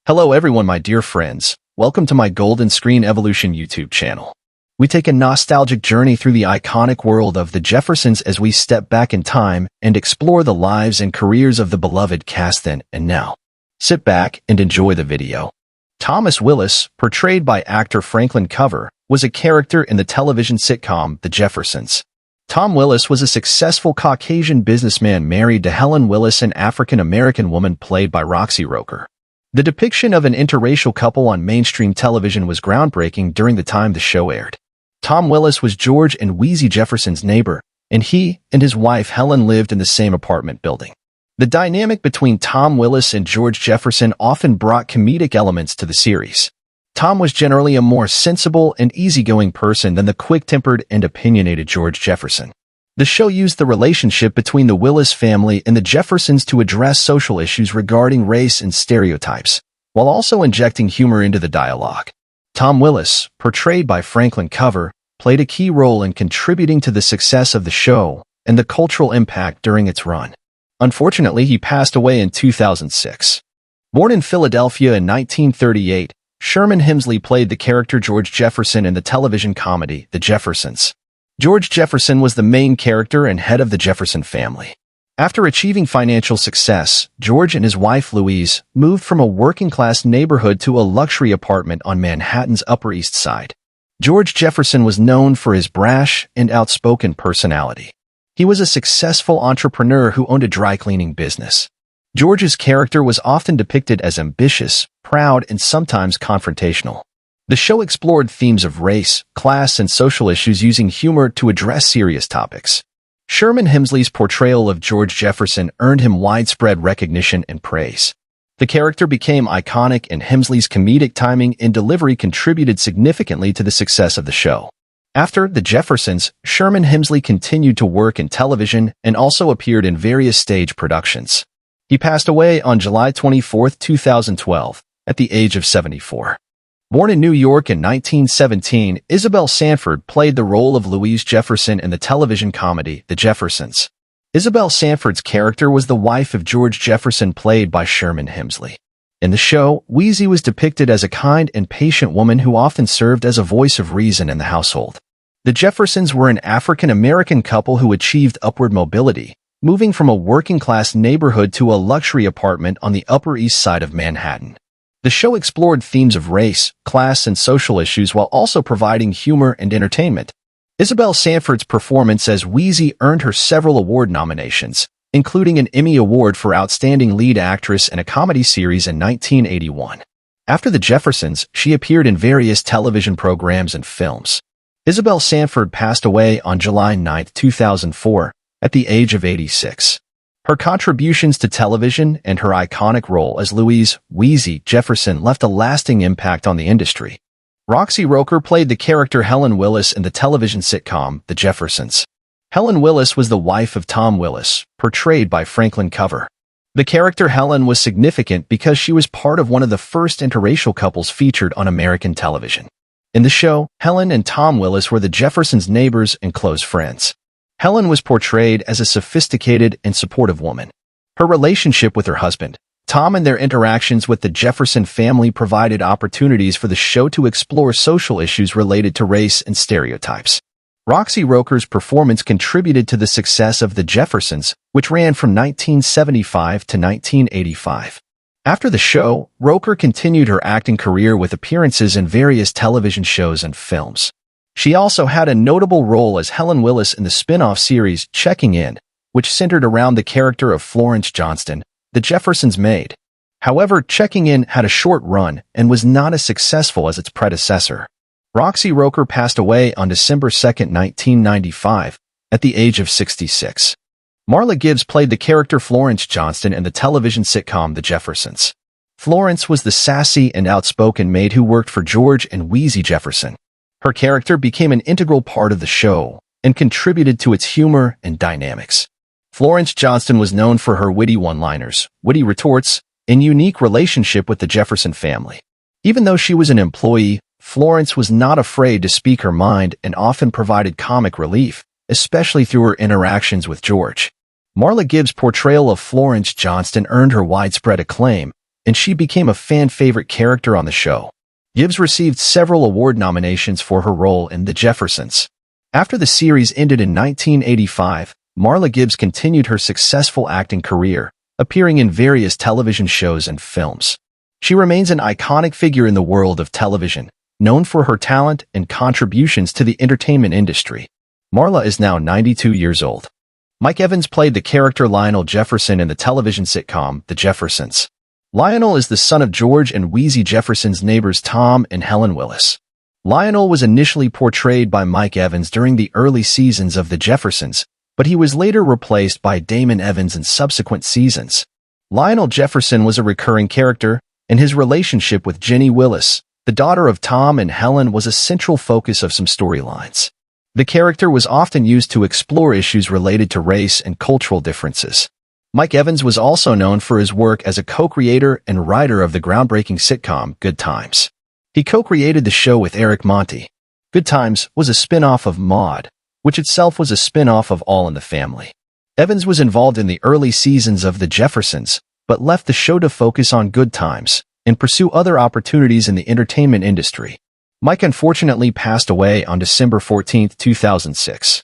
Hello everyone, my dear friends. Welcome to my Golden Screen Evolution YouTube channel. We take a nostalgic journey through the iconic world of the Jeffersons as we step back in time and explore the lives and careers of the beloved cast then and now. Sit back and enjoy the video. Thomas Willis, portrayed by actor Franklin Cover, was a character in the television sitcom The Jeffersons. Tom Willis was a successful Caucasian businessman married to Helen Willis, an African-American woman played by Roxy Roker. The depiction of an interracial couple on mainstream television was groundbreaking during the time the show aired. Tom Willis was George and Weezy Jefferson's neighbor, and he and his wife Helen lived in the same apartment building. The dynamic between Tom Willis and George Jefferson often brought comedic elements to the series. Tom was generally a more sensible and easygoing person than the quick-tempered and opinionated George Jefferson. The show used the relationship between the Willis family and the Jeffersons to address social issues regarding race and stereotypes, while also injecting humor into the dialogue. Tom Willis, portrayed by Franklin Cover, played a key role in contributing to the success of the show and the cultural impact during its run. Unfortunately, he passed away in 2006. Born in Philadelphia in 1938, Sherman Hemsley played the character George Jefferson in the television comedy The Jeffersons. George Jefferson was the main character and head of the Jefferson family. After achieving financial success, George and his wife Louise moved from a working-class neighborhood to a luxury apartment on Manhattan's Upper East Side. George Jefferson was known for his brash and outspoken personality. He was a successful entrepreneur who owned a dry-cleaning business. George's character was often depicted as ambitious, proud, and sometimes confrontational. The show explored themes of race, class, and social issues using humor to address serious topics. Sherman Hemsley's portrayal of George Jefferson earned him widespread recognition and praise. The character became iconic, and Hemsley's comedic timing and delivery contributed significantly to the success of the show. After The Jeffersons, Sherman Hemsley continued to work in television and also appeared in various stage productions. He passed away on July 24, 2012, at the age of 74. Born in New York in 1917, Isabel Sanford played the role of Louise Jefferson in the television comedy The Jeffersons. Isabel Sanford's character was the wife of George Jefferson, played by Sherman Hemsley. In the show, Weezy was depicted as a kind and patient woman who often served as a voice of reason in the household. The Jeffersons were an African-American couple who achieved upward mobility, moving from a working-class neighborhood to a luxury apartment on the Upper East Side of Manhattan. The show explored themes of race, class, and social issues while also providing humor and entertainment. Isabel Sanford's performance as Weezy earned her several award nominations, including an Emmy Award for Outstanding Lead Actress in a Comedy Series in 1981. After The Jeffersons, she appeared in various television programs and films. Isabel Sanford passed away on July 9, 2004, at the age of 86. Her contributions to television and her iconic role as Louise "Weezy" Jefferson left a lasting impact on the industry. Roxy Roker played the character Helen Willis in the television sitcom The Jeffersons. Helen Willis was the wife of Tom Willis, portrayed by Franklin Cover. The character Helen was significant because she was part of one of the first interracial couples featured on American television. In the show, Helen and Tom Willis were the Jeffersons' neighbors and close friends. Helen was portrayed as a sophisticated and supportive woman. Her relationship with her husband, Tom, and their interactions with the Jefferson family provided opportunities for the show to explore social issues related to race and stereotypes. Roxy Roker's performance contributed to the success of The Jeffersons, which ran from 1975 to 1985. After the show, Roker continued her acting career with appearances in various television shows and films. She also had a notable role as Helen Willis in the spin-off series Checking In, which centered around the character of Florence Johnston, the Jeffersons' maid. However, Checking In had a short run and was not as successful as its predecessor. Roxy Roker passed away on December 2, 1995, at the age of 66. Marla Gibbs played the character Florence Johnston in the television sitcom The Jeffersons. Florence was the sassy and outspoken maid who worked for George and Weezy Jefferson. Her character became an integral part of the show and contributed to its humor and dynamics. Florence Johnston was known for her witty one-liners, witty retorts, and unique relationship with the Jefferson family. Even though she was an employee, Florence was not afraid to speak her mind and often provided comic relief, especially through her interactions with George. Marla Gibbs' portrayal of Florence Johnston earned her widespread acclaim, and she became a fan-favorite character on the show. Gibbs received several award nominations for her role in The Jeffersons. After the series ended in 1985, Marla Gibbs continued her successful acting career, appearing in various television shows and films. She remains an iconic figure in the world of television, known for her talent and contributions to the entertainment industry. Marla is now 92 years old. Mike Evans played the character Lionel Jefferson in the television sitcom The Jeffersons. Lionel is the son of George and Weezy Jefferson's neighbors Tom and Helen Willis. Lionel was initially portrayed by Mike Evans during the early seasons of The Jeffersons, but he was later replaced by Damon Evans in subsequent seasons. Lionel Jefferson was a recurring character, and his relationship with Jenny Willis, the daughter of Tom and Helen, was a central focus of some storylines. The character was often used to explore issues related to race and cultural differences. Mike Evans was also known for his work as a co-creator and writer of the groundbreaking sitcom Good Times. He co-created the show with Eric Monte. Good Times was a spin-off of Maude, which itself was a spin-off of All in the Family. Evans was involved in the early seasons of The Jeffersons, but left the show to focus on Good Times and pursue other opportunities in the entertainment industry. Mike unfortunately passed away on December 14, 2006.